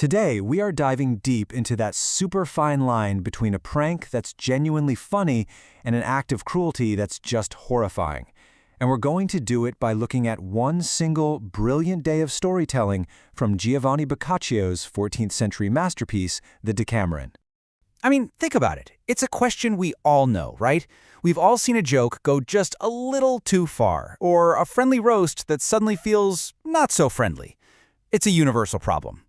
Today, we are diving deep into that super fine line between a prank that's genuinely funny and an act of cruelty that's just horrifying. And we're going to do it by looking at one single brilliant day of storytelling from Giovanni Boccaccio's 14th century masterpiece, the Decameron. I mean, think about it. It's a question we all know, right? We've all seen a joke go just a little too far, or a friendly roast that suddenly feels not so friendly. It's a universal problem.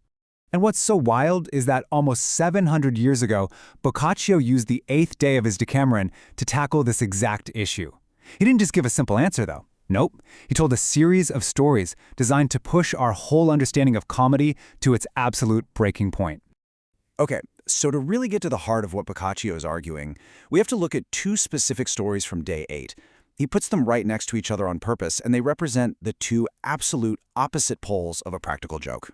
And what's so wild is that almost 700 years ago, Boccaccio used the 8th day of his Decameron to tackle this exact issue. He didn't just give a simple answer, though. Nope. He told a series of stories designed to push our whole understanding of comedy to its absolute breaking point. Okay, so to really get to the heart of what Boccaccio is arguing, we have to look at two specific stories from day 8. He puts them right next to each other on purpose, and they represent the two absolute opposite poles of a practical joke.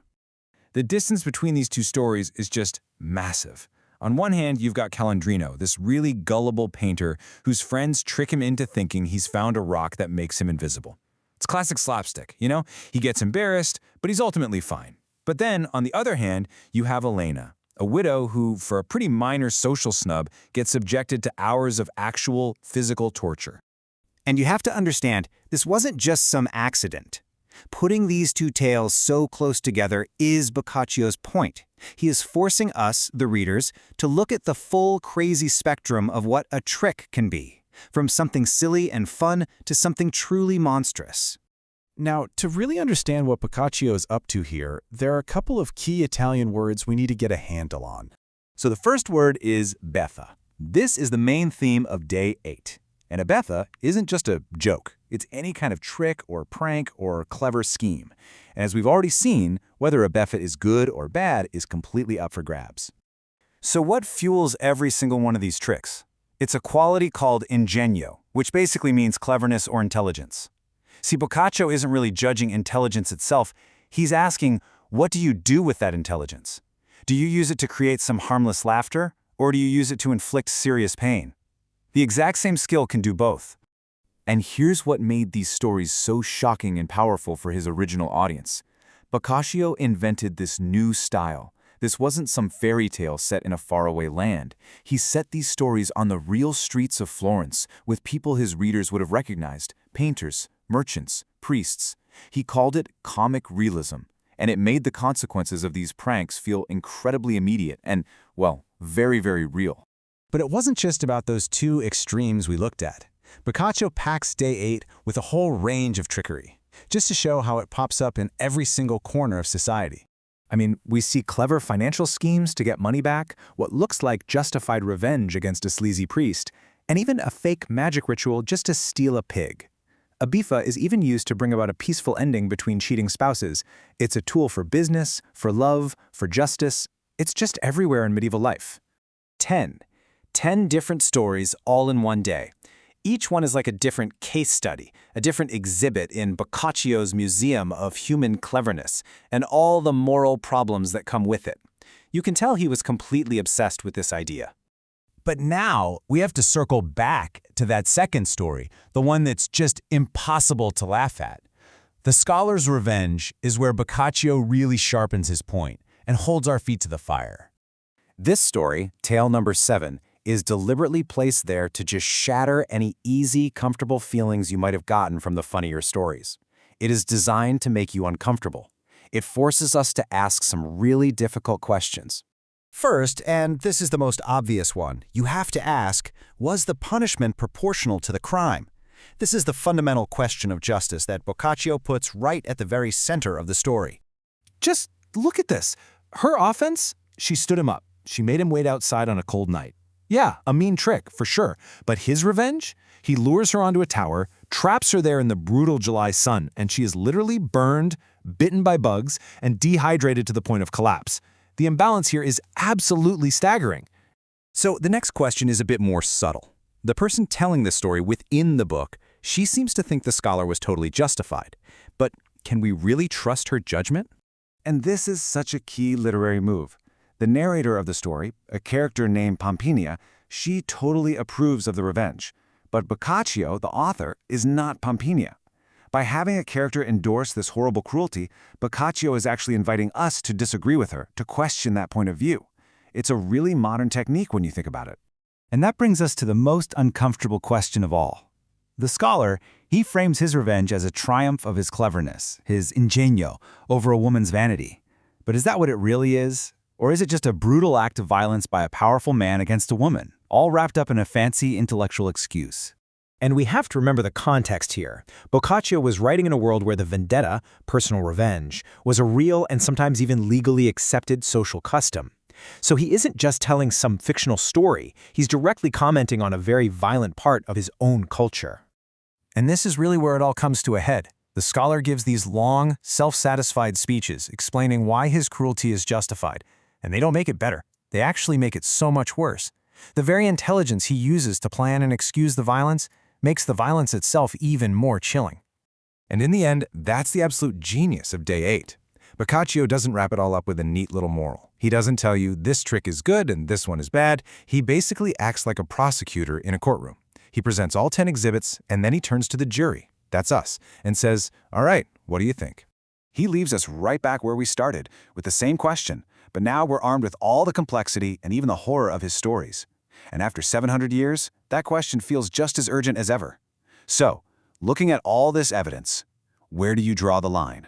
The distance between these two stories is just massive. On one hand, you've got Calandrino, this really gullible painter whose friends trick him into thinking he's found a rock that makes him invisible. It's classic slapstick, you know? He gets embarrassed, but he's ultimately fine. But then, on the other hand, you have Elena, a widow who, for a pretty minor social snub, gets subjected to hours of actual physical torture. And you have to understand, this wasn't just some accident. Putting these two tales so close together is Boccaccio's point. He is forcing us, the readers, to look at the full crazy spectrum of what a trick can be, from something silly and fun to something truly monstrous. Now, to really understand what Boccaccio is up to here, there are a couple of key Italian words we need to get a handle on. So the first word is beffa. This is the main theme of day 8. And a beffa isn't just a joke. It's any kind of trick or prank or clever scheme. And as we've already seen, whether a beffa is good or bad is completely up for grabs. So what fuels every single one of these tricks? It's a quality called ingenio, which basically means cleverness or intelligence. See, Boccaccio isn't really judging intelligence itself. He's asking, what do you do with that intelligence? Do you use it to create some harmless laughter, or do you use it to inflict serious pain? The exact same skill can do both. And here's what made these stories so shocking and powerful for his original audience. Boccaccio invented this new style. This wasn't some fairy tale set in a faraway land. He set these stories on the real streets of Florence with people his readers would have recognized, painters, merchants, priests. He called it comic realism, and it made the consequences of these pranks feel incredibly immediate and, well, very, very real. But it wasn't just about those two extremes we looked at. Boccaccio packs day 8 with a whole range of trickery, just to show how it pops up in every single corner of society. I mean, we see clever financial schemes to get money back, what looks like justified revenge against a sleazy priest, and even a fake magic ritual just to steal a pig. A beffa is even used to bring about a peaceful ending between cheating spouses. It's a tool for business, for love, for justice. It's just everywhere in medieval life. 10 different stories all in one day. Each one is like a different case study, a different exhibit in Boccaccio's museum of human cleverness, and all the moral problems that come with it. You can tell he was completely obsessed with this idea. But now we have to circle back to that second story, the one that's just impossible to laugh at. The Scholar's Revenge is where Boccaccio really sharpens his point and holds our feet to the fire. This story, tale number 7, is deliberately placed there to just shatter any easy, comfortable feelings you might have gotten from the funnier stories. It is designed to make you uncomfortable. It forces us to ask some really difficult questions. First, and this is the most obvious one, you have to ask, was the punishment proportional to the crime? This is the fundamental question of justice that Boccaccio puts right at the very center of the story. Just look at this. Her offense? She stood him up. She made him wait outside on a cold night. Yeah, a mean trick, for sure. But his revenge? He lures her onto a tower, traps her there in the brutal July sun, and she is literally burned, bitten by bugs, and dehydrated to the point of collapse. The imbalance here is absolutely staggering. So the next question is a bit more subtle. The person telling the story within the book, she seems to think the scholar was totally justified. But can we really trust her judgment? And this is such a key literary move. The narrator of the story, a character named Pompinia, she totally approves of the revenge. But Boccaccio, the author, is not Pompinia. By having a character endorse this horrible cruelty, Boccaccio is actually inviting us to disagree with her, to question that point of view. It's a really modern technique when you think about it. And that brings us to the most uncomfortable question of all. The scholar, he frames his revenge as a triumph of his cleverness, his ingenio, over a woman's vanity. But is that what it really is? Or is it just a brutal act of violence by a powerful man against a woman, all wrapped up in a fancy intellectual excuse? And we have to remember the context here. Boccaccio was writing in a world where the vendetta, personal revenge, was a real and sometimes even legally accepted social custom. So he isn't just telling some fictional story, he's directly commenting on a very violent part of his own culture. And this is really where it all comes to a head. The scholar gives these long, self-satisfied speeches explaining why his cruelty is justified, and they don't make it better. They actually make it so much worse. The very intelligence he uses to plan and excuse the violence makes the violence itself even more chilling. And in the end, that's the absolute genius of Day 8. Boccaccio doesn't wrap it all up with a neat little moral. He doesn't tell you this trick is good and this one is bad. He basically acts like a prosecutor in a courtroom. He presents all 10 exhibits, and then he turns to the jury, that's us, and says, all right, what do you think? He leaves us right back where we started, with the same question, but now we're armed with all the complexity and even the horror of his stories. And after 700 years, that question feels just as urgent as ever. So, looking at all this evidence, where do you draw the line?